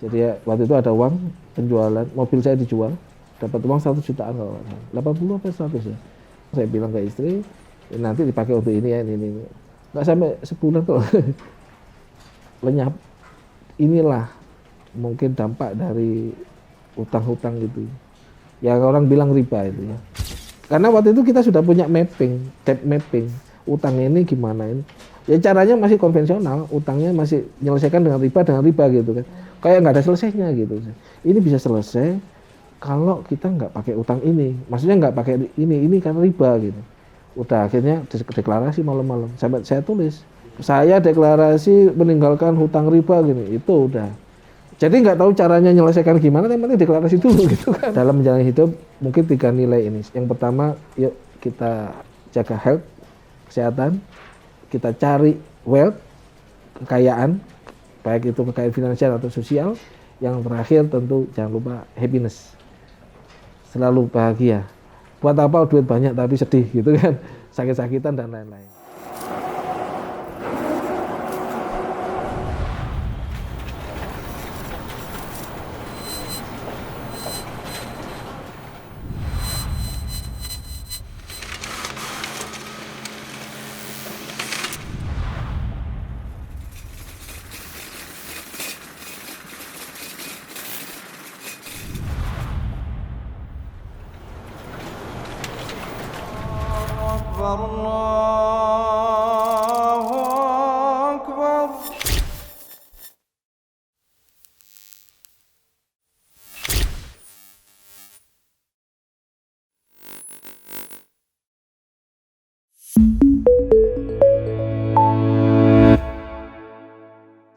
Jadi ya, waktu itu ada uang penjualan, mobil saya dijual, dapat uang 1 jutaan kalau nggak salah. 80 apa 100 ya. Saya bilang ke istri, nanti dipakai untuk ini ya, ini. Nggak sampai sebulan kok lenyap. Inilah mungkin dampak dari utang-utang gitu. Ya orang bilang riba itu ya. Karena waktu itu kita sudah punya mapping, debt mapping. Utangnya ini gimana ini. Ya caranya masih konvensional, utangnya masih menyelesaikan dengan riba gitu kan. Kayak nggak ada selesainya gitu. Ini bisa selesai kalau kita nggak pakai utang ini. Maksudnya nggak pakai ini kan riba gitu. Udah akhirnya deklarasi malam-malam. Sampai saya tulis, saya deklarasi meninggalkan hutang riba gini. Itu udah. Jadi nggak tahu caranya menyelesaikan gimana, yang penting deklarasi dulu gitu kan. Dalam menjalani hidup mungkin 3 nilai ini. Yang pertama, yuk kita jaga health, kesehatan, kita cari wealth, kekayaan, baik itu kekayaan finansial atau sosial. Yang terakhir tentu jangan lupa happiness, selalu bahagia. Buat apa duit banyak tapi sedih gitu kan, sakit-sakitan dan lain-lain. أكبر الله أكبر.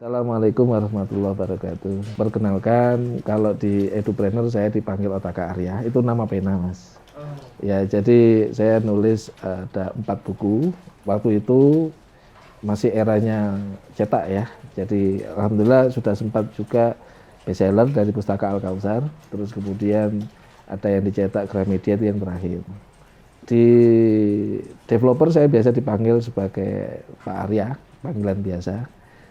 Assalamualaikum warahmatullahi wabarakatuh. Perkenalkan, kalau di Edupreneur saya dipanggil Otaka Arya, itu nama pena mas. Ya, jadi saya nulis ada 4 buku. Waktu itu masih eranya cetak ya. Jadi alhamdulillah sudah sempat juga bestseller dari Pustaka Al Kautsar. Terus kemudian ada yang dicetak Gramedia itu yang terakhir. Di developer saya biasa dipanggil sebagai Pak Arya, panggilan biasa.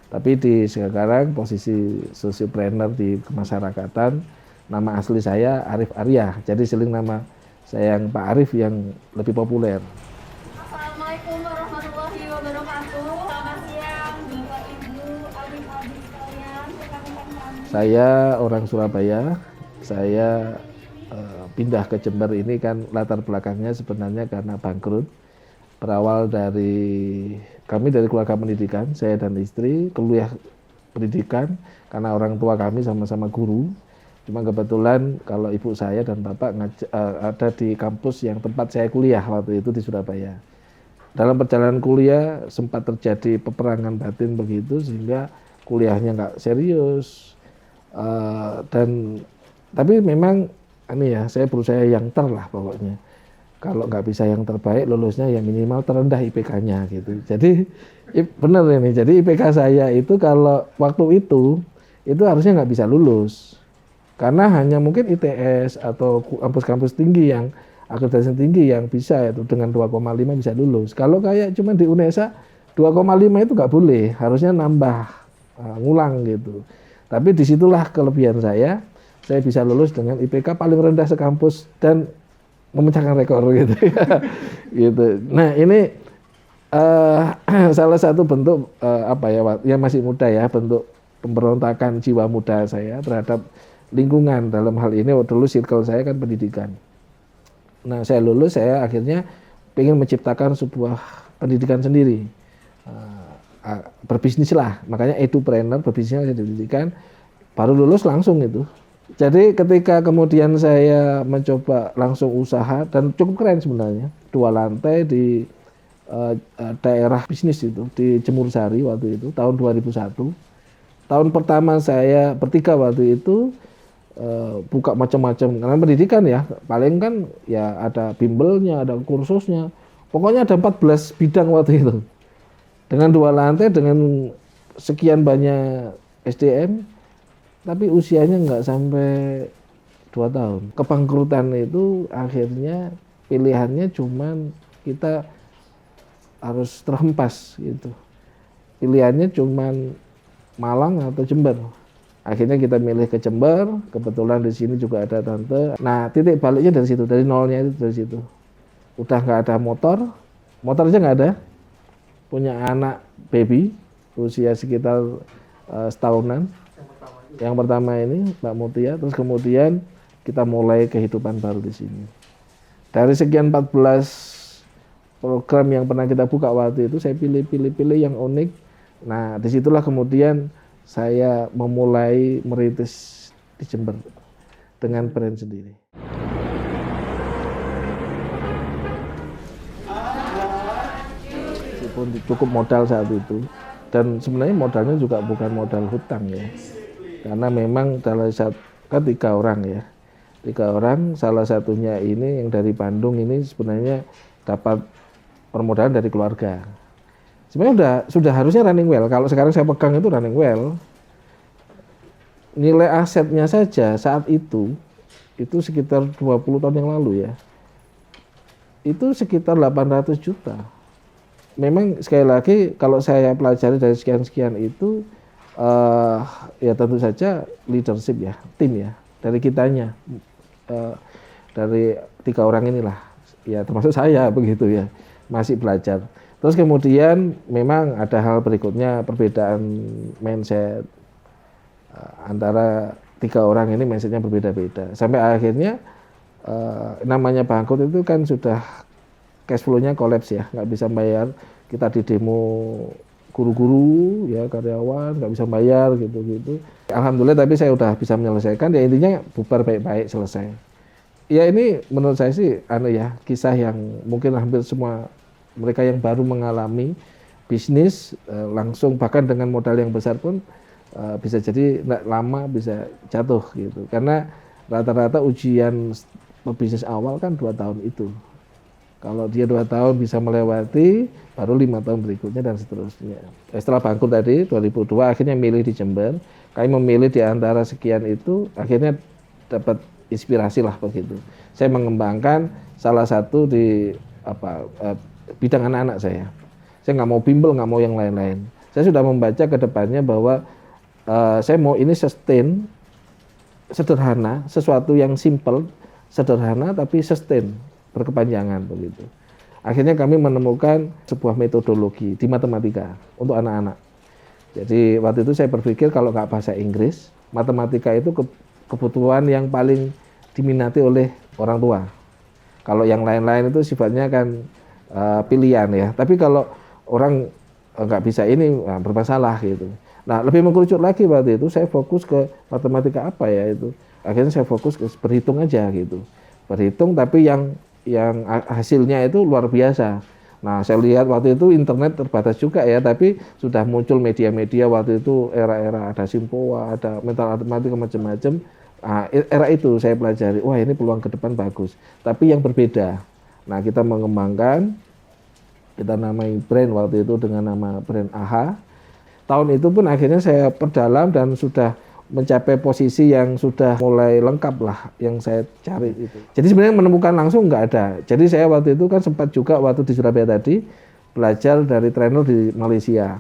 Tapi di sekarang posisi sosiopreneur di kemasyarakatan, nama asli saya Arif Arya. Jadi seling nama saya yang Pak Arif yang lebih populer. Assalamualaikum warahmatullahi wabarakatuh. Selamat siang, Bapak Ibu, adik-adik sekalian, rekan-rekan kami. Saya orang Surabaya. Saya pindah ke Jember ini kan latar belakangnya sebenarnya karena bangkrut. Berawal dari kami dari keluarga pendidikan, saya dan istri kuliah pendidikan karena orang tua kami sama-sama guru. Cuma kebetulan kalau ibu saya dan bapak ada di kampus yang tempat saya kuliah waktu itu di Surabaya. Dalam perjalanan kuliah sempat terjadi peperangan batin begitu sehingga kuliahnya nggak serius. Dan tapi memang ini ya saya berusaha yang lah pokoknya. Kalau nggak bisa yang terbaik, lulusnya ya minimal terendah IPK-nya gitu. Jadi benar ini. Jadi IPK saya itu kalau waktu itu harusnya nggak bisa lulus. Karena hanya mungkin ITS atau kampus-kampus tinggi yang akreditasi tinggi yang bisa itu dengan 2,5 bisa lulus. Kalau kayak cuma di UNESA 2,5 itu nggak boleh, harusnya nambah ngulang gitu. Tapi disitulah kelebihan saya bisa lulus dengan IPK paling rendah sekampus dan memecahkan rekor gitu ya. Gitu. Nah ini salah satu bentuk apa ya yang masih muda ya, bentuk pemberontakan jiwa muda saya terhadap lingkungan. Dalam hal ini dulu circle saya kan pendidikan. Nah saya lulus, saya akhirnya ingin menciptakan sebuah pendidikan sendiri, berbisnis lah, makanya edupreneur, berbisnis di pendidikan. Baru lulus langsung itu. Jadi ketika kemudian saya mencoba langsung usaha dan cukup keren sebenarnya, 2 lantai di daerah bisnis itu di Jemur Sari waktu itu tahun 2001. Tahun pertama saya bertiga waktu itu buka macam-macam karena pendidikan ya, paling kan ya ada bimbelnya, ada kursusnya, pokoknya ada 14 bidang waktu itu. Dengan 2 lantai, dengan sekian banyak SDM, tapi usianya nggak sampai 2 tahun. Kebangkrutan itu akhirnya pilihannya cuman kita harus terhempas gitu. Pilihannya cuman Malang atau Jember. Akhirnya kita milih ke Jember, kebetulan di sini juga ada tante. Nah, titik baliknya dari situ, dari nolnya itu dari situ. Udah nggak ada motor aja nggak ada. Punya anak baby, usia sekitar setahunan. Yang pertama ini Mbak Mutia, terus kemudian kita mulai kehidupan baru di sini. Dari sekian 14 program yang pernah kita buka waktu itu, saya pilih yang unik. Nah, disitulah kemudian saya memulai merintis di Jember dengan brand sendiri. Meskipun cukup modal saat itu, dan sebenarnya modalnya juga bukan modal hutang ya, karena memang kan 3 orang ya, 3 orang, salah satunya ini yang dari Bandung ini sebenarnya dapat permodalan dari keluarga. Sebenarnya sudah harusnya running well. Kalau sekarang saya pegang itu running well. Nilai asetnya saja saat itu sekitar 20 tahun yang lalu ya. Itu sekitar 800 juta. Memang sekali lagi kalau saya pelajari dari sekian-sekian itu ya tentu saja leadership ya, tim ya, dari kitanya. Dari 3 orang inilah. Ya termasuk saya begitu ya. Masih belajar. Terus kemudian memang ada hal berikutnya, perbedaan mindset antara 3 orang ini, mindsetnya berbeda-beda. Sampai akhirnya namanya bangkrut itu kan sudah cash flow-nya kolaps ya, nggak bisa bayar. Kita di demo guru-guru ya, karyawan nggak bisa bayar gitu-gitu. Alhamdulillah tapi saya udah bisa menyelesaikan. Ya intinya bubar baik-baik, selesai. Ya ini menurut saya sih kisah yang mungkin hampir semua mereka yang baru mengalami bisnis langsung bahkan dengan modal yang besar pun bisa jadi lama bisa jatuh gitu. Karena rata-rata ujian pebisnis awal kan 2 tahun itu. Kalau dia 2 tahun bisa melewati, baru 5 tahun berikutnya dan seterusnya. Setelah bangkrut tadi 2002 akhirnya milih di Jember. Kami memilih di antara sekian itu, akhirnya dapat inspirasi lah begitu. Saya mengembangkan salah satu di bidang anak-anak saya. Saya nggak mau bimbel, nggak mau yang lain-lain. Saya sudah membaca ke depannya bahwa saya mau ini sustain, sederhana, sesuatu yang simple, sederhana tapi sustain, berkepanjangan begitu. Akhirnya kami menemukan sebuah metodologi di matematika untuk anak-anak. Jadi waktu itu saya berpikir kalau nggak bahasa Inggris, matematika itu kebutuhan yang paling diminati oleh orang tua. Kalau yang lain-lain itu sifatnya kan pilihan ya. Tapi kalau orang nggak bisa ini bermasalah gitu. Nah lebih mengkerucut lagi waktu itu saya fokus ke matematika apa ya itu. Akhirnya saya fokus ke berhitung aja gitu. Berhitung tapi yang hasilnya itu luar biasa. Nah saya lihat waktu itu internet terbatas juga ya. Tapi sudah muncul media-media waktu itu era-era ada Simpoa, ada mental matematika macam-macam. Nah, era itu saya pelajari. Wah ini peluang ke depan bagus. Tapi yang berbeda. Nah kita mengembangkan, kita namai brand waktu itu dengan nama brand AHA. Tahun itu pun akhirnya saya perdalam dan sudah mencapai posisi yang sudah mulai lengkap lah yang saya cari itu. Jadi sebenarnya menemukan langsung nggak ada. Jadi saya waktu itu kan sempat juga waktu di Surabaya tadi belajar dari trainer di Malaysia.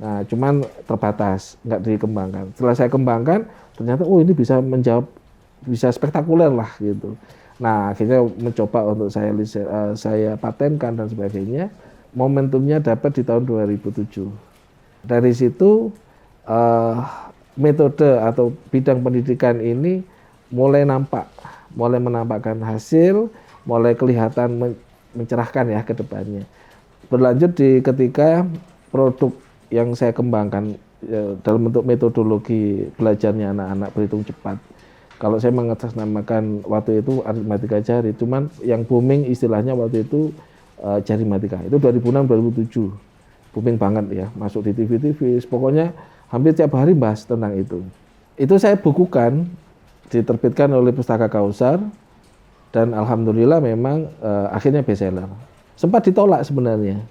Nah cuman terbatas, nggak dikembangkan. Setelah saya kembangkan ternyata ini bisa menjawab, bisa spektakuler lah gitu. Nah akhirnya mencoba untuk saya patenkan dan sebagainya. Momentumnya dapat di tahun 2007. Dari situ metode atau bidang pendidikan ini mulai menampakkan hasil, mulai kelihatan mencerahkan ya ke depannya. Berlanjut ketika produk yang saya kembangkan dalam bentuk metodologi belajarnya anak-anak berhitung cepat. Kalau saya mengatasnamakan waktu itu aritmatika jari, cuman yang booming istilahnya waktu itu jarimatika. Itu 2006-2007. Booming banget ya, masuk di TV-TV, pokoknya hampir tiap hari bahas tentang itu. Itu saya bukukan, diterbitkan oleh Pustaka Kausar, dan alhamdulillah memang akhirnya bestseller. Sempat ditolak sebenarnya.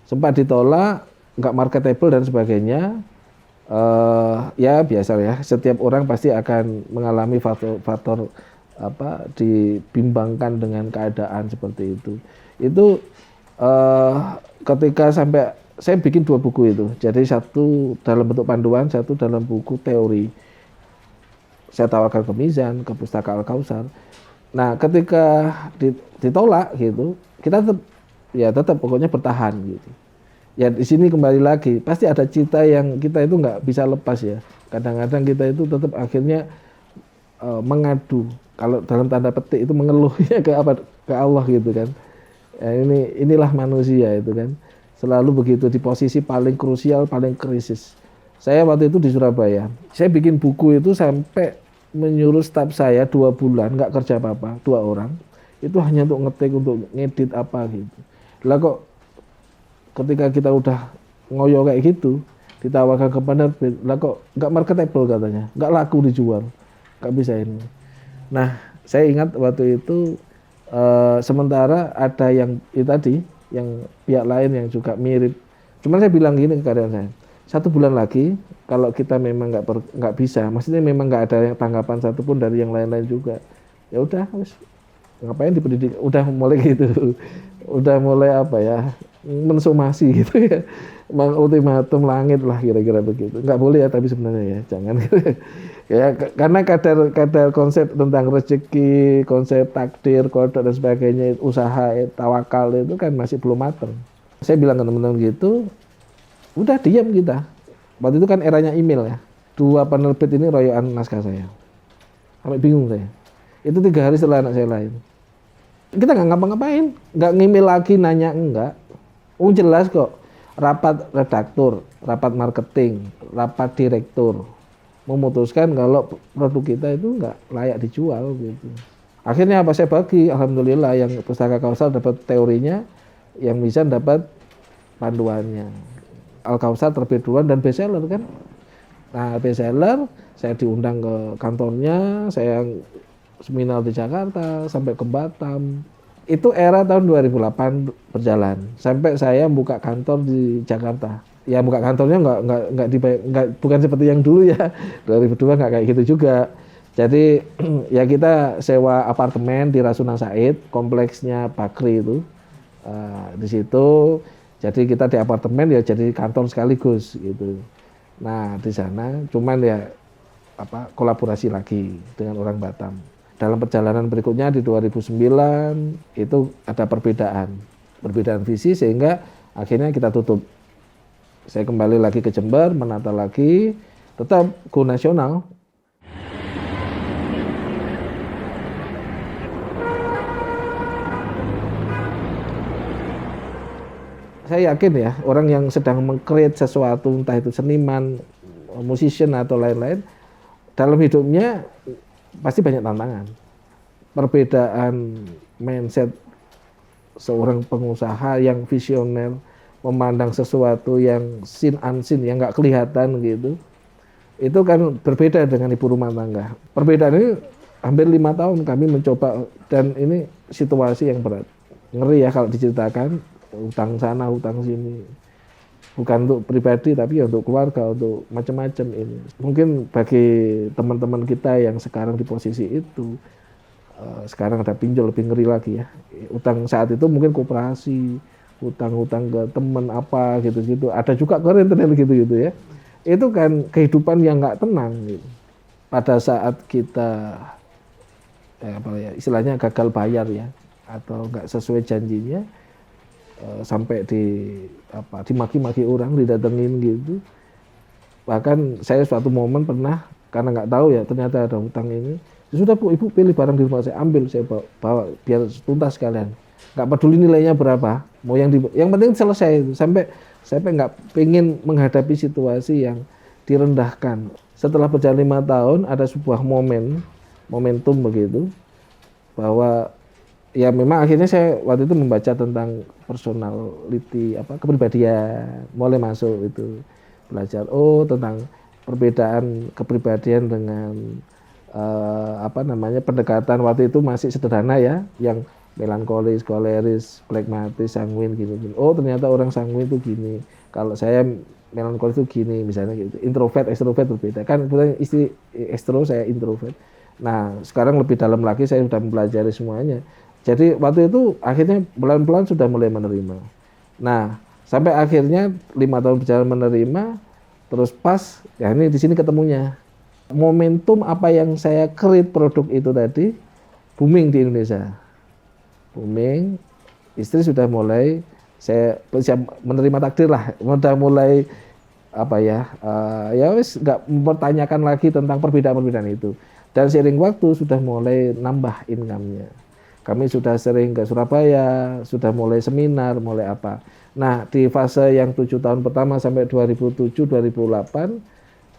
Sempat ditolak, nggak marketable dan sebagainya. Ya biasa ya, setiap orang pasti akan mengalami faktor dibimbangkan dengan keadaan seperti itu. Itu ketika sampai saya bikin 2 buku itu, jadi satu dalam bentuk panduan, satu dalam buku teori. saya tawarkan ke Mizan, ke Pustaka Al-Kautsar. Nah, ketika ditolak gitu, kita tetap pokoknya bertahan gitu. Ya di sini kembali lagi, pasti ada cita yang kita itu nggak bisa lepas ya. Kadang-kadang kita itu tetap akhirnya mengadu, kalau dalam tanda petik itu mengeluhnya ke Allah gitu kan. Ya, inilah manusia itu kan, selalu begitu di posisi paling krusial, paling krisis. Saya waktu itu di Surabaya, saya bikin buku itu sampai menyuruh staf saya 2 bulan nggak kerja apa-apa, 2 orang itu hanya untuk ngetik, untuk ngedit apa gitu. Lah kok ketika kita udah ngoyo kayak gitu, ditawarkan ke penerbit, lah kok nggak marketable katanya, nggak laku dijual, nggak bisa ini. Nah, saya ingat waktu itu sementara ada yang itu tadi, yang pihak lain yang juga mirip. Cuman saya bilang gini ke karyawan saya, 1 bulan lagi kalau kita memang nggak bisa, maksudnya memang nggak ada yang tanggapan satupun dari yang lain-lain juga, ya udah, ngapain dipendidik, udah mulai gitu, udah mulai apa ya, mensomasi gitu ya, mengultimatum langit lah kira-kira begitu. Nggak boleh ya, tapi sebenarnya ya jangan ya, karena kadar konsep tentang rezeki, konsep takdir, kodok dan sebagainya, usaha, tawakal itu kan masih belum matang. Saya bilang ke teman-teman gitu, udah diam kita. Waktu itu kan eranya email ya, 2 penerbit ini royoan naskah saya, sampai bingung saya. Itu 3 hari setelah anak saya lahir. Kita nggak ngapa-ngapain, nggak ngemail lagi, nanya enggak. Jelas kok, rapat redaktur, rapat marketing, rapat direktur memutuskan kalau produk kita itu nggak layak dijual gitu. Akhirnya apa, saya bagi, alhamdulillah yang Pustaka Kautsar dapat teorinya, yang Mizan dapat panduannya. Al-Kautsar terbit duluan dan bestseller kan. Nah, bestseller, saya diundang ke kantornya, saya seminar di Jakarta sampai ke Batam. Itu era tahun 2008 berjalan sampai saya buka kantor di Jakarta. Ya buka kantornya nggak bukan seperti yang dulu ya. 2002 nggak kayak gitu juga. Jadi ya kita sewa apartemen di Rasuna Said, kompleksnya Bakri itu. Di situ, jadi kita di apartemen ya jadi kantor sekaligus gitu. Nah di sana cuman ya kolaborasi lagi dengan orang Batam. Dalam perjalanan berikutnya di 2009 itu ada perbedaan visi sehingga akhirnya kita tutup. Saya kembali lagi ke Jember, menata lagi, tetap go nasional. Saya yakin ya, orang yang sedang meng-create sesuatu, entah itu seniman, musician atau lain-lain, dalam hidupnya pasti banyak tantangan. Perbedaan mindset seorang pengusaha yang visioner, memandang sesuatu yang seen unseen, yang nggak kelihatan gitu, itu kan berbeda dengan ibu rumah tangga. Perbedaan ini hampir 5 tahun kami mencoba, dan ini situasi yang berat. Ngeri ya kalau diceritakan, utang sana, utang sini. Bukan untuk pribadi, tapi ya untuk keluarga, untuk macam-macam ini. Mungkin bagi teman-teman kita yang sekarang di posisi itu, sekarang ada pinjol, lebih ngeri lagi ya. Utang saat itu mungkin koperasi, utang-utang ke teman apa gitu-gitu. Ada juga ke rentenir gitu-gitu ya. Itu kan kehidupan yang nggak tenang gitu. Pada saat kita istilahnya gagal bayar ya, atau nggak sesuai janjinya, sampai dimaki-maki orang, didatengin gitu. Bahkan saya suatu momen pernah, karena nggak tahu ya ternyata ada hutang ini, sudah Bu, Ibu pilih barang di rumah saya, ambil, saya bawa biar tuntas sekalian, nggak peduli nilainya berapa, mau yang penting selesai. Sampai nggak pengen menghadapi situasi yang direndahkan. Setelah berjalan 5 tahun ada sebuah momentum begitu, bahwa ya memang akhirnya saya waktu itu membaca tentang personality, kepribadian, mulai masuk itu, belajar tentang perbedaan kepribadian dengan pendekatan waktu itu masih sederhana ya, yang melankolis, koleris, pragmatis, sanguin gitu. Ternyata orang sanguin itu gini, kalau saya melankolis itu gini misalnya gitu. Introvert, extrovert berbeda kan, kemudian istri ekstro, saya introvert. Nah sekarang lebih dalam lagi, saya sudah mempelajari semuanya. Jadi waktu itu akhirnya pelan-pelan sudah mulai menerima. Nah sampai akhirnya 5 tahun berjalan menerima, terus pas ya ini di sini ketemunya. Momentum apa yang saya create produk itu tadi booming di Indonesia. Booming, istri sudah mulai saya menerima takdir lah, sudah mulai apa ya, ya wis nggak mempertanyakan lagi tentang perbedaan-perbedaan itu. Dan seiring waktu sudah mulai nambah income-nya. Kami sudah sering ke Surabaya, sudah mulai seminar, mulai apa. Nah di fase yang 7 tahun pertama sampai 2007-2008,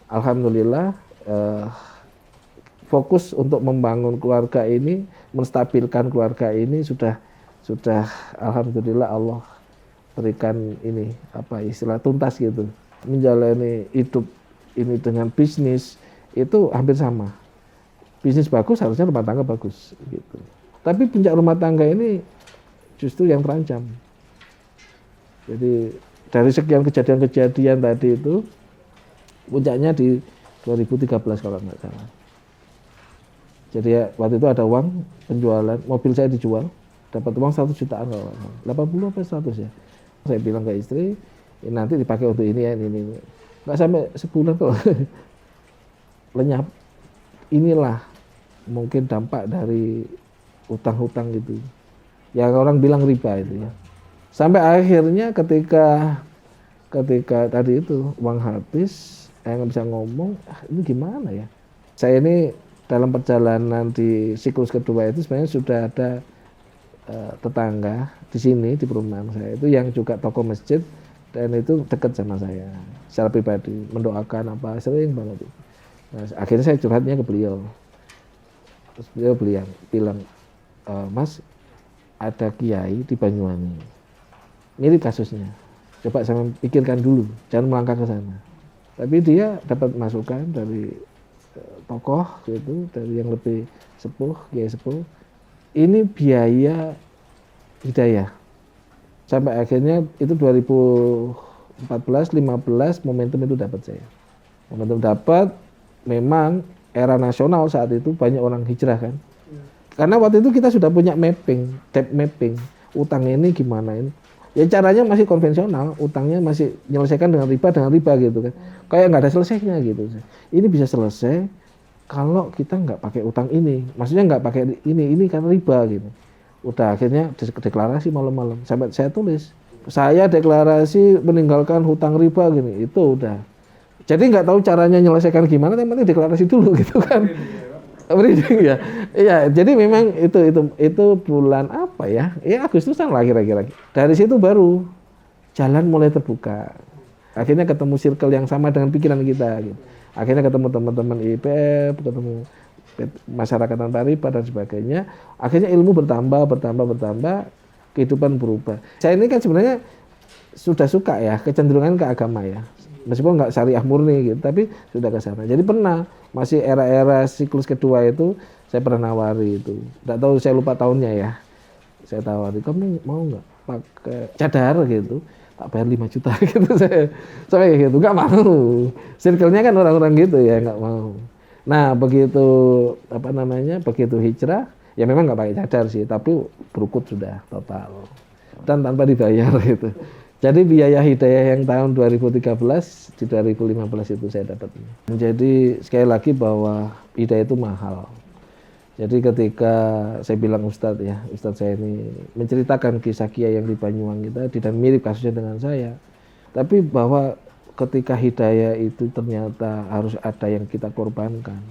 alhamdulillah fokus untuk membangun keluarga ini, menstabilkan keluarga ini sudah alhamdulillah Allah berikan ini apa istilah tuntas gitu. Menjalani hidup ini dengan bisnis itu hampir sama. Bisnis bagus harusnya rumah tangga bagus gitu. Tapi puncak rumah tangga ini justru yang terancam. Jadi dari sekian kejadian-kejadian tadi itu puncaknya di 2013 kalau nggak salah. Jadi ya, waktu itu ada uang penjualan, mobil saya dijual, dapat uang 100 jutaan kalau nggak salah. 80 apa 100 ya. Saya bilang ke istri, nanti dipakai untuk ini ya, ini. Nggak sampai sebulan kok lenyap. Inilah mungkin dampak dari utang-utang gitu. Ya orang bilang riba itu ya. Sampai akhirnya ketika tadi itu uang habis, saya nggak bisa ngomong, ini gimana ya? Saya ini dalam perjalanan di siklus kedua itu sebenarnya sudah ada tetangga di sini di perumahan saya itu yang juga tokoh masjid dan itu dekat sama saya secara pribadi, mendoakan apa sering banget. Nah, akhirnya saya curhatnya ke beliau. Terus beliau bilang, Mas, ada kiai di Banyuwangi, mirip kasusnya. Coba saya pikirkan dulu, jangan melangkah ke sana. Tapi dia dapat masukan dari tokoh gitu, dari yang lebih sepuh, kiai sepuh. Ini biaya hidayah. Sampai akhirnya itu 2014-15 momentum itu dapat saya. Momentum dapat, memang era nasional saat itu banyak orang hijrah kan. Karena waktu itu kita sudah punya mapping, debt mapping. Utang ini gimana ini. Ya caranya masih konvensional, utangnya masih menyelesaikan dengan riba gitu kan. Kayak nggak ada selesainya gitu. Ini bisa selesai kalau kita nggak pakai utang ini. Maksudnya nggak pakai ini kan riba gitu. Udah akhirnya deklarasi malam-malam. Sampai saya tulis, saya deklarasi meninggalkan hutang riba gini. Itu udah. Jadi nggak tahu caranya menyelesaikan gimana, yang penting deklarasi dulu gitu kan. Breeding ya. Iya, jadi memang itu bulan apa ya? Ya Agustusan lah kira-kira. Dari situ baru jalan mulai terbuka. Akhirnya ketemu circle yang sama dengan pikiran kita gitu. Akhirnya ketemu teman-teman IPF, ketemu masyarakat tanpa riba dan sebagainya. Akhirnya ilmu bertambah, kehidupan berubah. Saya ini kan sebenarnya sudah suka ya, kecenderungan ke agama ya. Meskipun nggak syariah murni gitu, tapi sudah ke sana. Jadi pernah, masih era-era siklus kedua itu, saya pernah nawari itu. Nggak tahu, saya lupa tahunnya ya. Saya tawari, kamu mau nggak pakai cadar gitu, tak bayar 5 juta gitu. Saya gitu, nggak mau. Circle-nya kan orang-orang gitu ya, nggak mau. Nah begitu, begitu hijrah, ya memang nggak pakai cadar sih, tapi berukut sudah total. Dan tanpa dibayar gitu. Jadi biaya hidayah yang tahun 2013 di 2015 itu saya dapat. Jadi sekali lagi bahwa hidayah itu mahal. Jadi ketika saya bilang Ustadz saya ini menceritakan kisah kiai yang di Banyuwangi tadi dan mirip kasusnya dengan saya. Tapi bahwa ketika hidayah itu ternyata harus ada yang kita korbankan.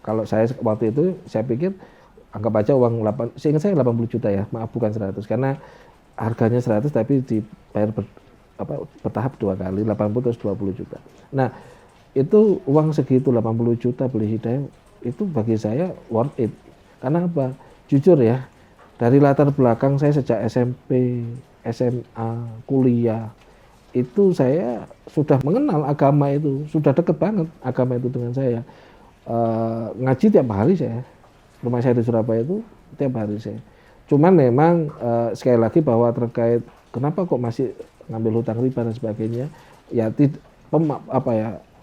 Kalau saya waktu itu saya pikir anggap aja uang seingat saya 80 juta ya, maaf bukan 100 karena harganya 100 tapi dibayar bertahap 2 kali, 80 terus 20 juta. Nah, itu uang segitu 80 juta beli hidayah itu bagi saya worth it. Karena apa? Jujur ya, dari latar belakang saya sejak SMP, SMA, kuliah, itu saya sudah mengenal agama itu, sudah deket banget agama itu dengan saya. Ngaji tiap hari saya. Rumah saya di Surabaya itu tiap hari saya. Cuman memang sekali lagi bahwa terkait kenapa kok masih ngambil hutang riba dan sebagainya, ya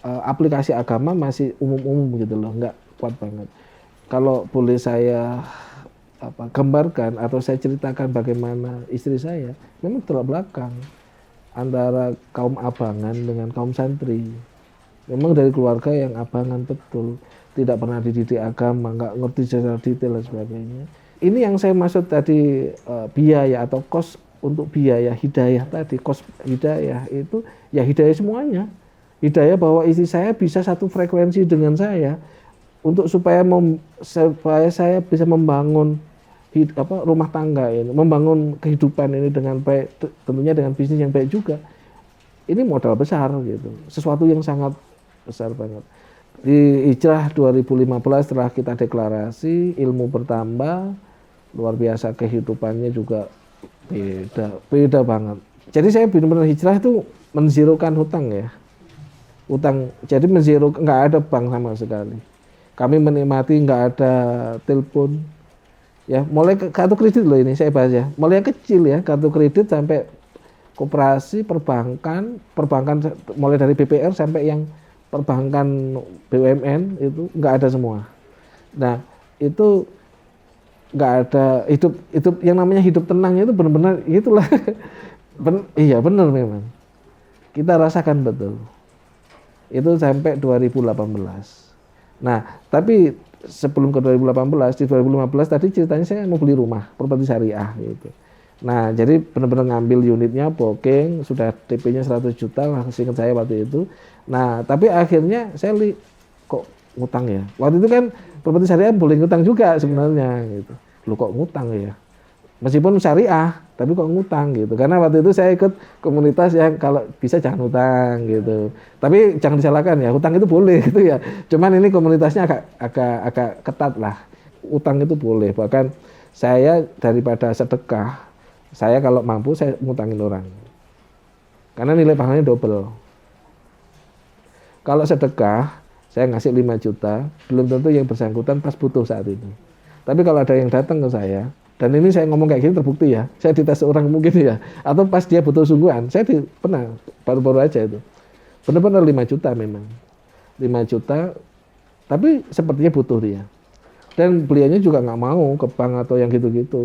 aplikasi agama masih umum-umum gitu loh, nggak kuat banget. Kalau boleh saya gambarkan atau saya ceritakan bagaimana istri saya, memang tolak belakang antara kaum abangan dengan kaum santri. Memang dari keluarga yang abangan betul, tidak pernah dididik agama, nggak ngerti secara detail dan sebagainya. Ini yang saya maksud tadi biaya atau kos untuk biaya hidayah tadi, kos hidayah itu ya hidayah semuanya. Hidayah bahwa istri saya bisa satu frekuensi dengan saya untuk supaya saya bisa membangun rumah tangga ini, membangun kehidupan ini dengan baik, tentunya dengan bisnis yang baik juga. Ini modal besar gitu, sesuatu yang sangat besar banget. Di hijrah 2015 setelah kita deklarasi, ilmu bertambah, luar biasa, kehidupannya juga beda banget. Jadi saya benar-benar hijrah itu menzirokan hutang ya. Utang, jadi menzero, nggak ada bank sama sekali. Kami menikmati nggak ada telepon. Ya, mulai kartu kredit loh ini saya bahas ya. Mulai yang kecil ya, kartu kredit sampai koperasi, perbankan mulai dari BPR sampai yang perbankan BUMN itu nggak ada semua. Nah itu nggak ada hidup yang namanya hidup tenang itu benar-benar itulah. Iya benar memang kita rasakan betul itu sampai 2018. Nah tapi sebelum ke 2018 di 2015 tadi ceritanya saya mau beli rumah properti syariah gitu. Nah, jadi benar-benar ngambil unitnya, booking, sudah DP-nya 100 juta, seingat saya waktu itu. Nah, tapi akhirnya saya kok ngutang ya. Waktu itu kan properti syariah boleh ngutang juga sebenarnya gitu. Loh kok ngutang ya? Meskipun syariah, tapi kok ngutang gitu. Karena waktu itu saya ikut komunitas yang kalau bisa jangan hutang gitu. Tapi jangan disalahkan ya, hutang itu boleh gitu ya. Cuman ini komunitasnya agak ketat lah. Utang itu boleh. Bahkan saya daripada sedekah, saya kalau mampu saya ngutangin orang. Karena nilai pahalanya double. Kalau sedekah, saya ngasih 5 juta, belum tentu yang bersangkutan pas butuh saat itu. Tapi kalau ada yang datang ke saya, dan ini saya ngomong kayak gini terbukti ya, saya dites orang mungkin ya, atau pas dia butuh sungguhan, saya pernah, baru-baru aja itu. Benar-benar 5 juta memang. 5 juta, tapi sepertinya butuh dia. Dan beliaunya juga nggak mau ke bank atau yang gitu-gitu.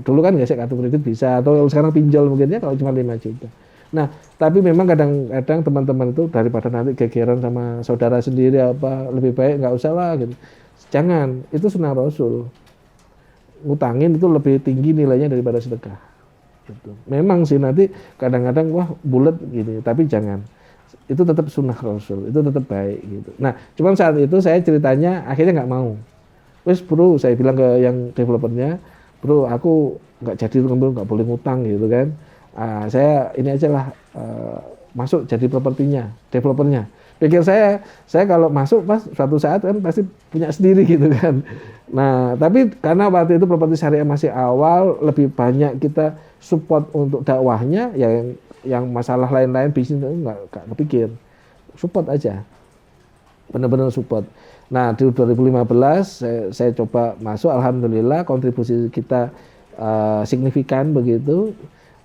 Dulu kan nggak sih kartu kredit bisa, atau sekarang pinjol mungkinnya kalau cuma 5 juta. Nah, tapi memang kadang-kadang teman-teman itu daripada nanti gegeran sama saudara sendiri lebih baik nggak usah lah gitu. Jangan, itu sunnah Rasul. Ngutangin itu lebih tinggi nilainya daripada sedekah. Gitu. Memang sih nanti kadang-kadang wah bulat gini, tapi jangan. Itu tetap sunnah Rasul, itu tetap baik gitu. Nah, cuman saat itu saya ceritanya akhirnya nggak mau. Wes bro, saya bilang ke yang developernya, bro aku nggak jadi nggak boleh ngutang gitu kan. Saya ini aja lah masuk jadi propertinya, developernya. Pikir saya kalau masuk pas suatu saat kan pasti punya sendiri gitu kan. Nah tapi karena waktu itu properti syariah masih awal, lebih banyak kita support untuk dakwahnya, yang masalah lain-lain bisnis itu nggak kepikir, support aja, benar-benar support. Nah di 2015 saya coba masuk, alhamdulillah kontribusi kita signifikan begitu.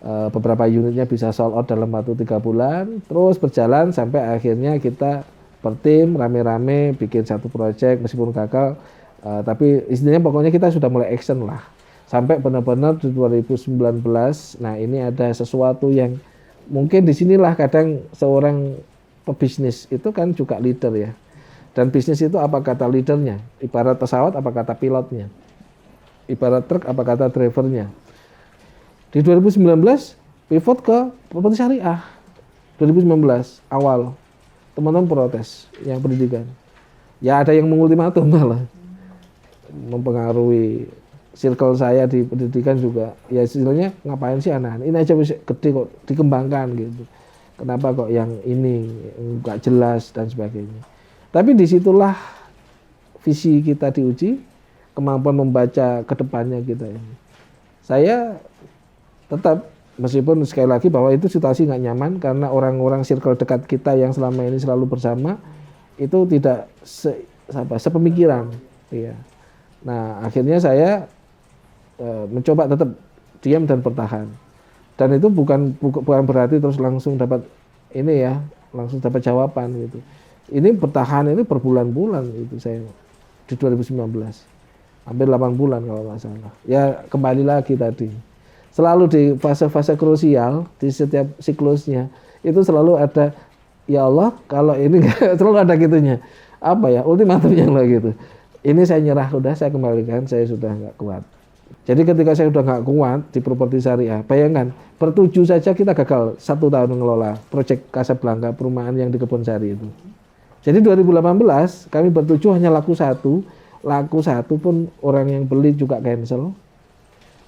Beberapa unitnya bisa sold out dalam waktu 3 bulan, terus berjalan sampai akhirnya kita per tim rame-rame bikin satu proyek meskipun gagal, tapi istilahnya pokoknya kita sudah mulai action lah. Sampai benar-benar di 2019, nah ini ada sesuatu yang mungkin disinilah kadang seorang pebisnis itu kan juga leader ya. Dan bisnis itu apa kata leadernya? Ibarat pesawat apa kata pilotnya? Ibarat truk apa kata drivernya? Di 2019 pivot ke properti syariah. 2019 awal teman-teman protes yang pendidikan. Ya ada yang mengultimatum malah. Mempengaruhi circle saya di pendidikan juga. Ya istilahnya ngapain sih anak-anak? Ini aja bisa gede kok dikembangkan gitu. Kenapa kok yang ini enggak jelas dan sebagainya. Tapi disitulah visi kita diuji, kemampuan membaca ke depannya kita ini. Saya tetap, meskipun sekali lagi bahwa itu situasi nggak nyaman karena orang-orang circle dekat kita yang selama ini selalu bersama itu tidak sepemikiran. Ya. Nah akhirnya saya mencoba tetap diam dan bertahan. Dan itu bukan berarti terus langsung dapat ini ya, langsung dapat jawaban gitu. Ini bertahan ini berbulan-bulan itu saya di 2019, hampir 8 bulan kalau nggak salah. Ya kembali lagi tadi. Selalu di fase-fase krusial di setiap siklusnya itu selalu ada ya Allah kalau ini selalu ada gitunya, apa ya, ultimatumnya lah gitu. Ini saya nyerah, udah saya kembalikan, saya sudah nggak kuat. Jadi ketika saya sudah nggak kuat di properti syariah, bayangkan per 7 saja kita gagal 1 tahun mengelola proyek Casablanca perumahan yang di Kebonsari itu. Jadi 2018 kami ber-7 hanya laku satu pun orang yang beli juga cancel.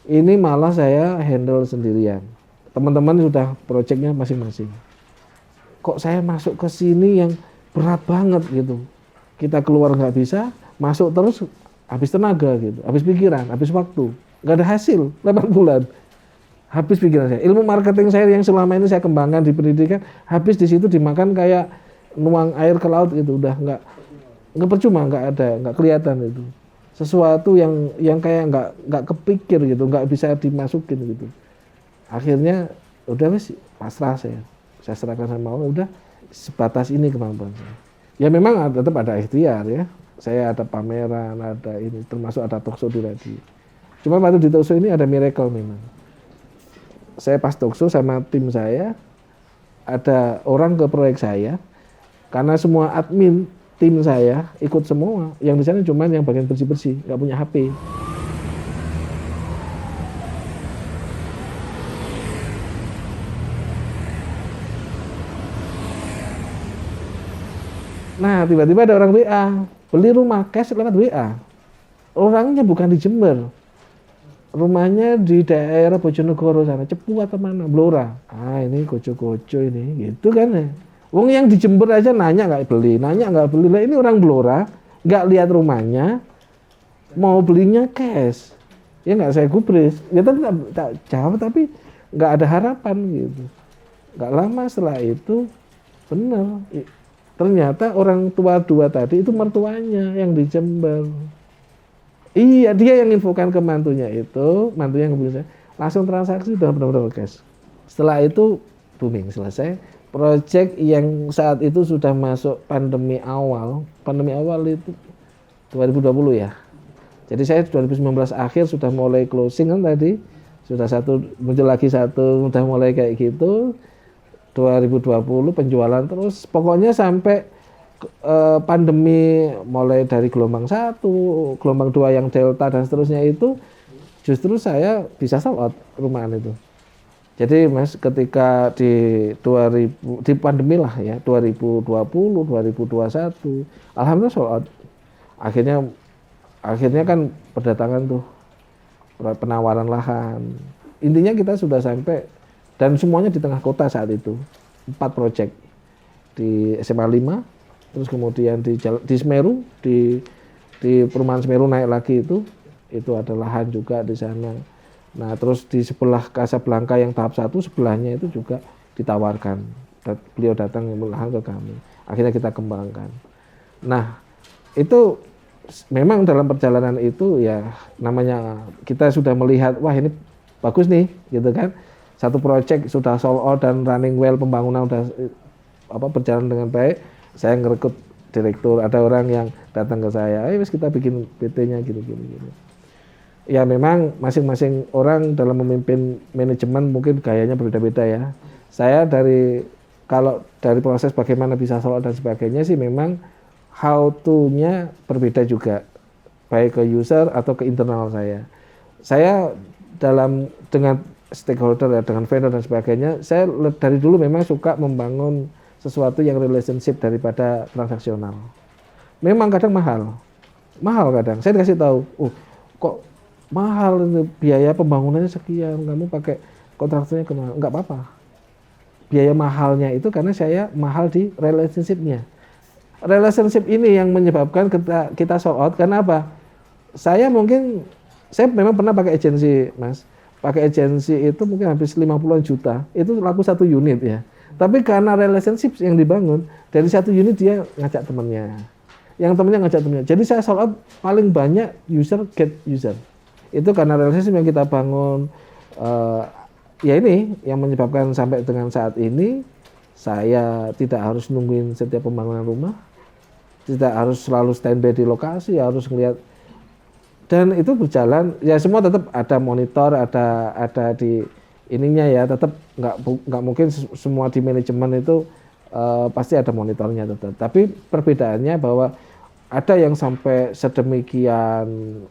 Ini malah saya handle sendirian. Teman-teman sudah proyeknya masing-masing. Kok saya masuk ke sini yang berat banget gitu. Kita keluar nggak bisa, masuk terus habis tenaga gitu, habis pikiran, habis waktu, nggak ada hasil 8 bulan. Habis pikiran saya. Ilmu marketing saya yang selama ini saya kembangkan di pendidikan, habis di situ dimakan kayak nuang air ke laut gitu, udah nggak percuma, nggak kelihatan itu. Sesuatu yang kayak nggak kepikir gitu, nggak bisa dimasukin gitu. Akhirnya udah wes pasrah saya serahkan sama Allah, udah sebatas ini kemampuan saya. Ya memang tetap ada ikhtiar ya. Saya ada pameran, ada ini, termasuk ada talkshow di radio. Cuma waktu di talkshow ini ada miracle memang. Saya pas talkshow sama tim saya, ada orang ke proyek saya, karena semua admin tim saya ikut semua. Yang di sana cuma yang bagian bersih-bersih, nggak punya HP. Nah, tiba-tiba ada orang WA, beli rumah cash lewat WA. Orangnya bukan di Jember. Rumahnya di daerah Bojonegoro sana, Cepu atau mana, Blora. Ah, ini koco-koco ini, gitu kan ya. Wong yang di Jember aja nanya nggak beli. Lah ini orang Blora, nggak lihat rumahnya, mau belinya cash. Ya nggak saya gubris. Ya tak jawab tapi nggak ada harapan gitu. Nggak lama setelah itu, benar. Ternyata orang tua 2 tadi itu mertuanya yang di Jember. Iya, dia yang infokan ke mantunya itu, mantunya yang saya langsung transaksi udah benar-benar cash. Setelah itu booming, selesai. Proyek yang saat itu sudah masuk pandemi awal itu 2020 ya. Jadi saya 2019 akhir sudah mulai closing kan tadi, sudah muncul lagi satu, udah mulai kayak gitu. 2020 penjualan terus, pokoknya sampai pandemi mulai dari gelombang 1, gelombang 2 yang delta dan seterusnya itu justru saya bisa sold out rumahan itu. Jadi Mas ketika di pandemi lah ya 2020, 2021 alhamdulillah sold out. Akhirnya kan berdatangan tuh penawaran lahan. Intinya kita sudah sampai dan semuanya di tengah kota saat itu. 4 proyek di SMA 5, terus kemudian di Semeru, di perumahan Semeru naik lagi itu ada lahan juga di sana. Nah, terus di sebelah Casablanca yang tahap 1 sebelahnya itu juga ditawarkan. Beliau datang lahan ke kami. Akhirnya kita kembangkan. Nah, itu memang dalam perjalanan itu ya namanya kita sudah melihat wah ini bagus nih gitu kan. Satu proyek sudah sold out dan running well, pembangunan sudah berjalan dengan baik. Saya ngerekrut direktur, ada orang yang datang ke saya, ayo kita bikin PT-nya gini. Ya memang masing-masing orang dalam memimpin manajemen mungkin gayanya berbeda-beda ya. Saya kalau dari proses bagaimana bisa sold out dan sebagainya sih memang how to-nya berbeda juga, baik ke user atau ke internal saya. Saya dengan stakeholder ya, dengan vendor dan sebagainya, saya dari dulu memang suka membangun sesuatu yang relationship daripada transaksional. Memang kadang mahal kadang. Saya dikasih tahu, kok mahal ini biaya pembangunannya sekian, kamu pakai kontraktornya kemana? Enggak apa-apa. Biaya mahalnya itu karena saya mahal di relationship-nya. Relationship ini yang menyebabkan kita sold out. Karena apa? Saya memang pernah pakai agensi, Mas. Pakai agensi itu mungkin habis 50-an juta, itu laku 1 unit ya. Tapi karena relationship yang dibangun, dari 1 unit dia ngajak temannya. Yang temannya ngajak temannya. Jadi saya sold out paling banyak user get user. Itu karena relationship yang kita bangun. Ya ini yang menyebabkan sampai dengan saat ini, saya tidak harus nungguin setiap pembangunan rumah. Tidak harus selalu standby di lokasi, harus ngelihat. Dan itu berjalan, ya semua tetap ada monitor, ada di ininya ya, tetap nggak mungkin semua di manajemen itu pasti ada monitornya tetap. Tapi perbedaannya bahwa ada yang sampai sedemikian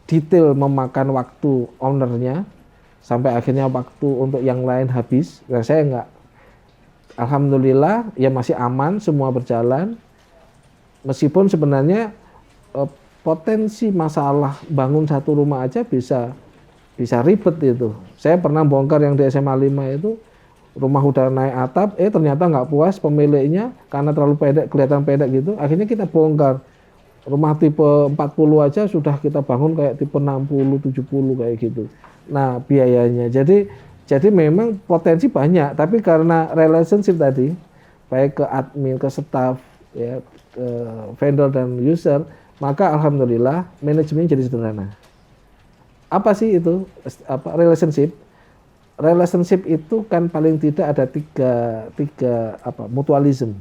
detail memakan waktu ownernya sampai akhirnya waktu untuk yang lain habis. Nah, saya enggak. Alhamdulillah ya masih aman, semua berjalan. Meskipun sebenarnya potensi masalah bangun satu rumah aja bisa ribet itu. Saya pernah bongkar yang di SMA 5 itu, rumah udah naik atap, ternyata nggak puas pemiliknya karena terlalu pendek, kelihatan pendek gitu. Akhirnya kita bongkar. Rumah tipe 40 aja sudah kita bangun kayak tipe 60, 70 kayak gitu. Nah, biayanya. Jadi memang potensi banyak, tapi karena relationship tadi, baik ke admin, ke staff, ya, ke vendor dan user, maka alhamdulillah manajemen jadi sederhana. Apa sih itu? Relationship? Relationship itu kan paling tidak ada tiga mutualism.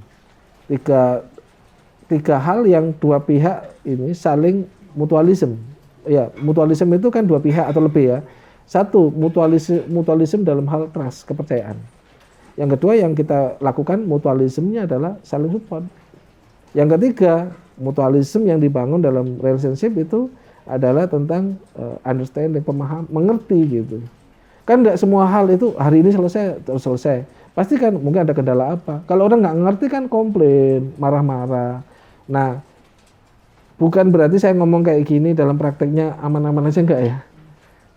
Tiga hal yang dua pihak ini saling mutualism. Ya, mutualism itu kan dua pihak atau lebih ya. Satu, mutualism dalam hal trust, kepercayaan. Yang kedua yang kita lakukan mutualismnya adalah saling support. Yang ketiga, mutualism yang dibangun dalam relationship itu adalah tentang understanding, pemaham, mengerti gitu. Kan enggak semua hal itu hari ini selesai, terus selesai. Pasti kan mungkin ada kendala apa. Kalau orang nggak ngerti kan komplain, marah-marah. Nah, bukan berarti saya ngomong kayak gini dalam prakteknya aman-aman aja enggak ya.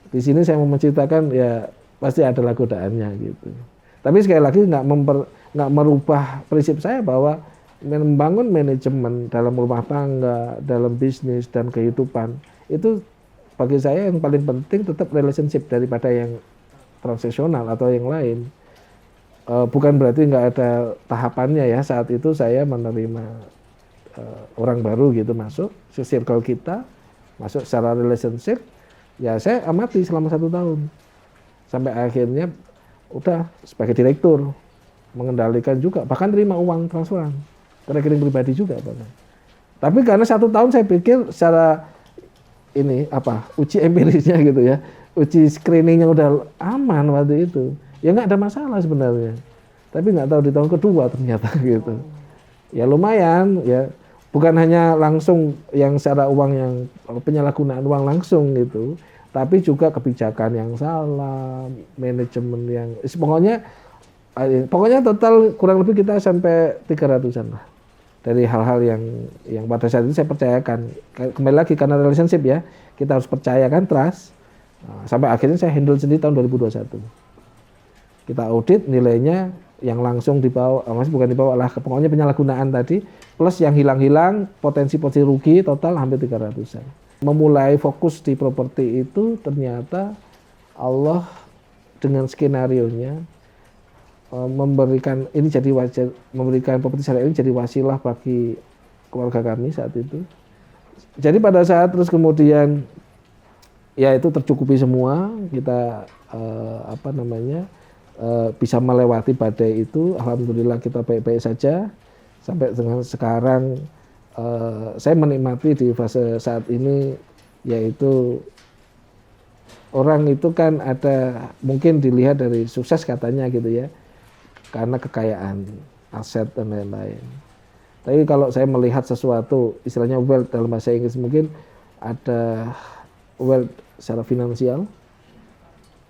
Di sini saya mau menceritakan ya pasti ada godaannya gitu. Tapi sekali lagi nggak merubah prinsip saya bahwa membangun manajemen dalam rumah tangga, dalam bisnis dan kehidupan itu bagi saya yang paling penting tetap relationship daripada yang transaksional atau yang lain. Bukan berarti nggak ada tahapannya ya. Saat itu saya menerima orang baru gitu masuk ke circle kita, masuk secara relationship, ya saya amati selama 1 tahun. Sampai akhirnya udah sebagai direktur, mengendalikan juga, bahkan terima uang transferan ke rekening pribadi juga bahkan. Tapi karena 1 tahun saya pikir secara ini uji empirisnya gitu ya, uji screeningnya udah aman waktu itu, ya nggak ada masalah sebenarnya. Tapi nggak tahu di tahun kedua ternyata gitu. Ya lumayan ya, bukan hanya langsung yang secara uang yang penyalahgunaan uang langsung gitu, tapi juga kebijakan yang salah, manajemen yang pokoknya total kurang lebih kita sampai 300-an lah. Dari hal-hal yang pada saat itu saya percayakan. Kembali lagi karena relationship ya, kita harus percayakan, trust. Nah, sampai akhirnya saya handle sendiri tahun 2021. Kita audit nilainya yang langsung dibawa, bukan dibawa lah, pokoknya penyalahgunaan tadi, plus yang hilang-hilang, potensi rugi total hampir 300-an. Memulai fokus di properti itu ternyata Allah dengan skenarionya memberikan properti syariah ini jadi wasilah bagi keluarga kami saat itu. Jadi pada saat terus kemudian ya itu tercukupi semua, kita bisa melewati badai itu, alhamdulillah kita baik-baik saja sampai dengan sekarang. Saya menikmati di fase saat ini, yaitu orang itu kan ada mungkin dilihat dari sukses katanya gitu ya, karena kekayaan, aset dan lain-lain. Tapi kalau saya melihat sesuatu, istilahnya wealth dalam bahasa Inggris, mungkin ada wealth secara finansial,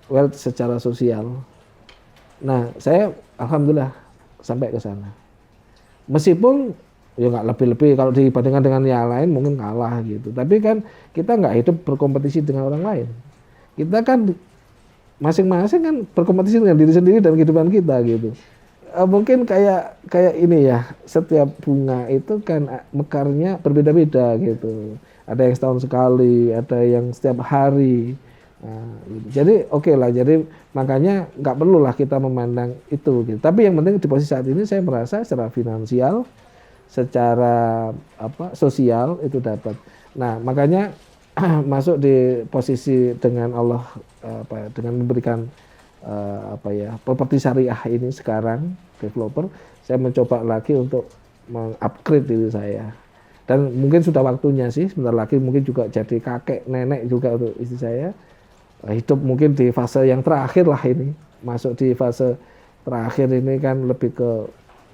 wealth secara sosial. Nah, saya alhamdulillah sampai ke sana. Meskipun ya nggak lebih-lebih, kalau dibandingkan dengan yang lain mungkin kalah gitu. Tapi kan kita nggak hidup berkompetisi dengan orang lain. Kita kan masing-masing kan berkompetisi dengan diri sendiri dan kehidupan kita gitu. Mungkin kayak ini ya, setiap bunga itu kan mekarnya berbeda-beda gitu. Ada yang setahun sekali, ada yang setiap hari. Nah, gitu. Jadi oke lah, jadi makanya nggak perlulah kita memandang itu gitu. Tapi yang penting di posisi saat ini saya merasa secara finansial, secara sosial itu dapat. Nah, makanya masuk di posisi dengan Allah dengan memberikan properti syariah ini sekarang, developer, saya mencoba lagi untuk mengupgrade diri saya. Dan mungkin sudah waktunya sih, sebentar lagi mungkin juga jadi kakek, nenek juga untuk istri saya. Hidup mungkin di fase yang terakhir lah ini. Masuk di fase terakhir ini kan lebih ke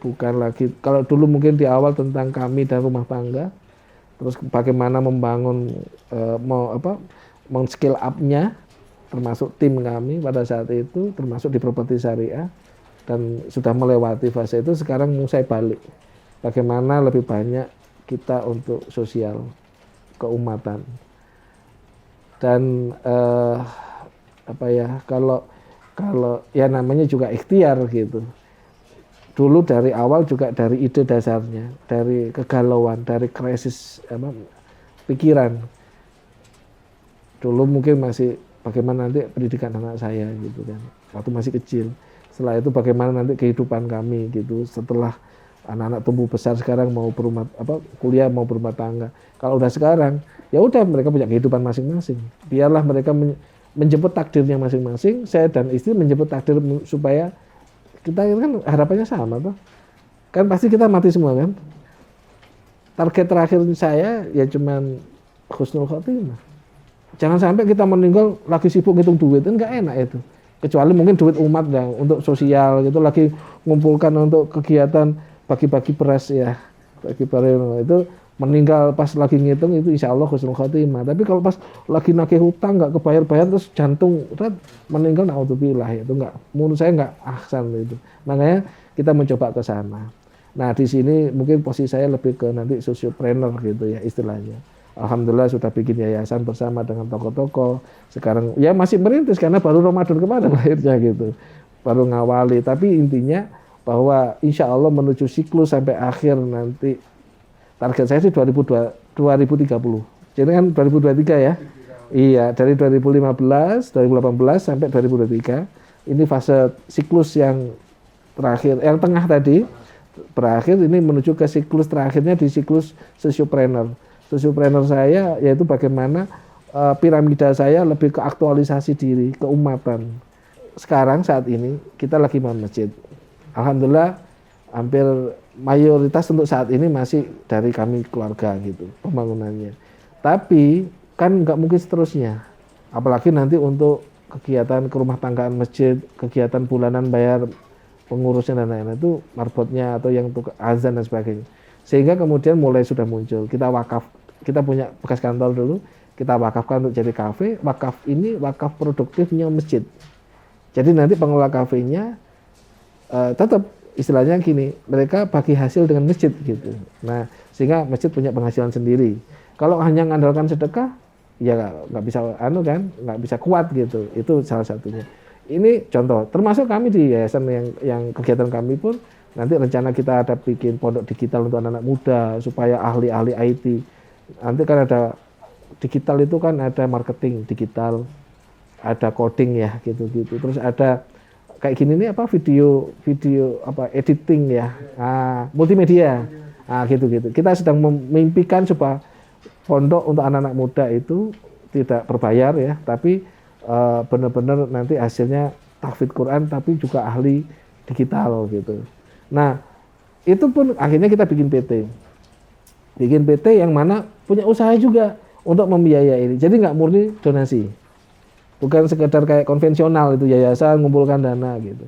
bukan lagi kalau dulu mungkin di awal tentang kami dan rumah tangga, terus bagaimana membangun men-scale up-nya, termasuk tim kami pada saat itu, termasuk di properti syariah, dan sudah melewati fase itu. Sekarang mulai balik, bagaimana lebih banyak kita untuk sosial keumatan. Dan kalau ya namanya juga ikhtiar gitu. Dulu dari awal juga dari ide dasarnya, dari kegalauan, dari krisis pikiran. Dulu mungkin masih bagaimana nanti pendidikan anak saya gitu kan, waktu masih kecil. Setelah itu bagaimana nanti kehidupan kami gitu. Setelah anak-anak tumbuh besar sekarang mau kuliah mau berumah tangga. Kalau udah sekarang, ya udah mereka punya kehidupan masing-masing. Biarlah mereka menjemput takdirnya masing-masing. Saya dan istri menjemput takdir supaya kita kan harapannya sama toh. Kan pasti kita mati semua kan. Target terakhir saya ya cuman husnul khotimah. Jangan sampai kita meninggal lagi sibuk ngitung duit, kan nggak enak itu. Kecuali mungkin duit umat ya, untuk sosial gitu, lagi ngumpulkan untuk kegiatan bagi-bagi beras ya, bagi-bagi itu meninggal pas lagi ngitung itu insya Allah husnul khotimah. Tapi kalau pas lagi nagih hutang nggak kebayar-bayar terus jantung meninggal, naudzubillah, itu nggak, menurut saya nggak ahsan itu. Makanya kita mencoba ke sana. Nah di sini mungkin posisi saya lebih ke nanti sosiopreneur gitu ya istilahnya. Alhamdulillah sudah bikin yayasan bersama dengan tokoh-tokoh. Sekarang ya masih merintis karena baru Ramadan kemarin lahirnya gitu, baru ngawali. Tapi intinya bahwa insya Allah menuju siklus sampai akhir nanti, target saya sih 2030. Jadi kan 2023 ya. Iya, dari 2015, 2018 sampai 2023. Ini fase siklus yang terakhir, yang tengah tadi berakhir, ini menuju ke siklus terakhirnya di siklus sosiopreneur. Sosiopreneur saya yaitu bagaimana piramida saya lebih ke aktualisasi diri, keumatan. Sekarang saat ini kita lagi bangun masjid. Alhamdulillah hampir mayoritas untuk saat ini masih dari kami keluarga gitu pembangunannya. Tapi kan nggak mungkin seterusnya. Apalagi nanti untuk kegiatan kerumah tanggaan masjid, kegiatan bulanan bayar pengurusnya dan lain-lain itu marbotnya atau yang untuk azan dan sebagainya. Sehingga kemudian mulai sudah muncul, kita wakaf, kita punya bekas kantor dulu, kita wakafkan untuk jadi kafe. Wakaf ini wakaf produktifnya masjid. Jadi nanti pengelola kafenya tetap istilahnya gini, mereka bagi hasil dengan masjid gitu. Nah, sehingga masjid punya penghasilan sendiri. Kalau hanya mengandalkan sedekah, ya nggak bisa nggak bisa kuat gitu. Itu salah satunya. Ini contoh. Termasuk kami di yayasan yang kegiatan kami pun nanti rencana kita ada bikin pondok digital untuk anak-anak muda supaya ahli-ahli IT. Nanti kan ada digital itu kan ada marketing digital, ada coding ya gitu-gitu. Terus ada kayak gini nih video editing ya, multimedia, gitu-gitu. Kita sedang memimpikan supaya pondok untuk anak-anak muda itu tidak berbayar ya, tapi benar-benar nanti hasilnya tahfidz Quran tapi juga ahli digital gitu. Nah itu pun akhirnya kita bikin PT yang mana punya usaha juga untuk membiayai ini. Jadi nggak murni donasi. Bukan sekedar kayak konvensional itu yayasan ngumpulkan dana gitu.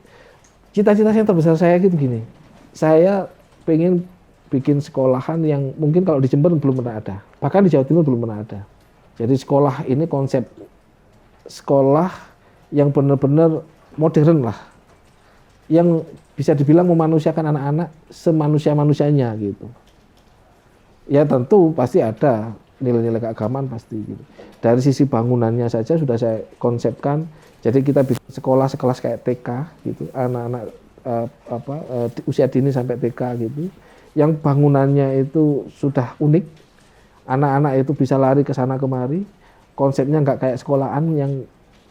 Cita-cita yang terbesar saya gitu gini. Saya pengen bikin sekolahan yang mungkin kalau di Jember belum pernah ada. Bahkan di Jawa Timur belum pernah ada. Jadi sekolah ini konsep sekolah yang benar-benar modern lah. Yang bisa dibilang memanusiakan anak-anak semanusia-manusianya gitu. Ya tentu pasti ada nilai-nilai keagamaan pasti gitu. Dari sisi bangunannya saja sudah saya konsepkan. Jadi kita bikin sekolah sekelas kayak TK gitu, anak-anak usia dini sampai TK gitu. Yang bangunannya itu sudah unik. Anak-anak itu bisa lari ke sana kemari. Konsepnya nggak kayak sekolahan yang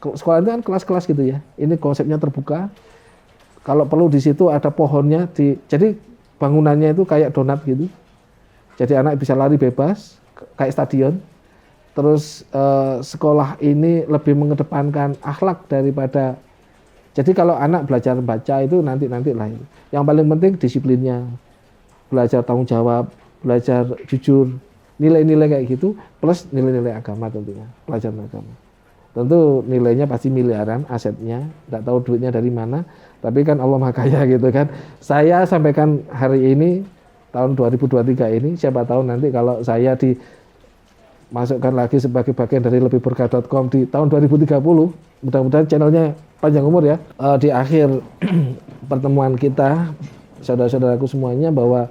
sekolah itu kan kelas-kelas gitu ya. Ini konsepnya terbuka. Kalau perlu di situ ada pohonnya jadi bangunannya itu kayak donat gitu. Jadi anak bisa lari bebas kayak stadion. Terus sekolah ini lebih mengedepankan akhlak daripada. Jadi kalau anak belajar baca itu nanti lah itu. Yang paling penting disiplinnya, belajar tanggung jawab, belajar jujur, nilai-nilai kayak gitu, plus nilai-nilai agama tentunya, pelajaran agama. tentu nilainya pasti miliaran asetnya, nggak tahu duitnya dari mana, tapi kan Allah Maha Kaya gitu kan. Saya sampaikan hari ini tahun 2023 ini, siapa tahu nanti kalau saya dimasukkan lagi sebagai bagian dari lebihberkah.com di tahun 2030, mudah-mudahan channelnya panjang umur ya. Di akhir pertemuan kita, saudara-saudaraku semuanya, bahwa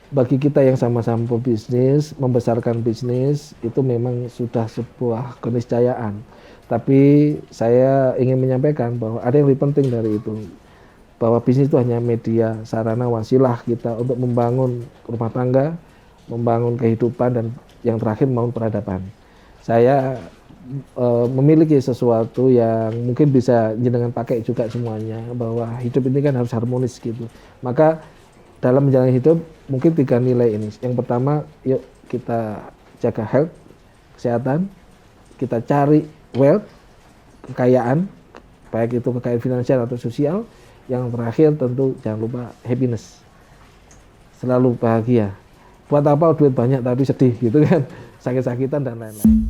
bagi kita yang sama-sama pebisnis, membesarkan bisnis itu memang sudah sebuah keniscayaan. Tapi saya ingin menyampaikan bahwa ada yang lebih penting dari itu. Bahwa bisnis itu hanya media, sarana, wasilah kita untuk membangun rumah tangga, membangun kehidupan, dan yang terakhir membangun peradaban. Saya memiliki sesuatu yang mungkin bisa jenengan pakai juga semuanya, bahwa hidup ini kan harus harmonis gitu. Maka dalam menjalani hidup mungkin 3 nilai ini. Yang pertama, yuk kita jaga health, kesehatan, kita cari wealth, kekayaan, baik itu kekayaan finansial atau sosial. Yang terakhir tentu jangan lupa happiness, selalu bahagia. Buat apa duit banyak tapi sedih gitu kan, sakit-sakitan dan lain-lain.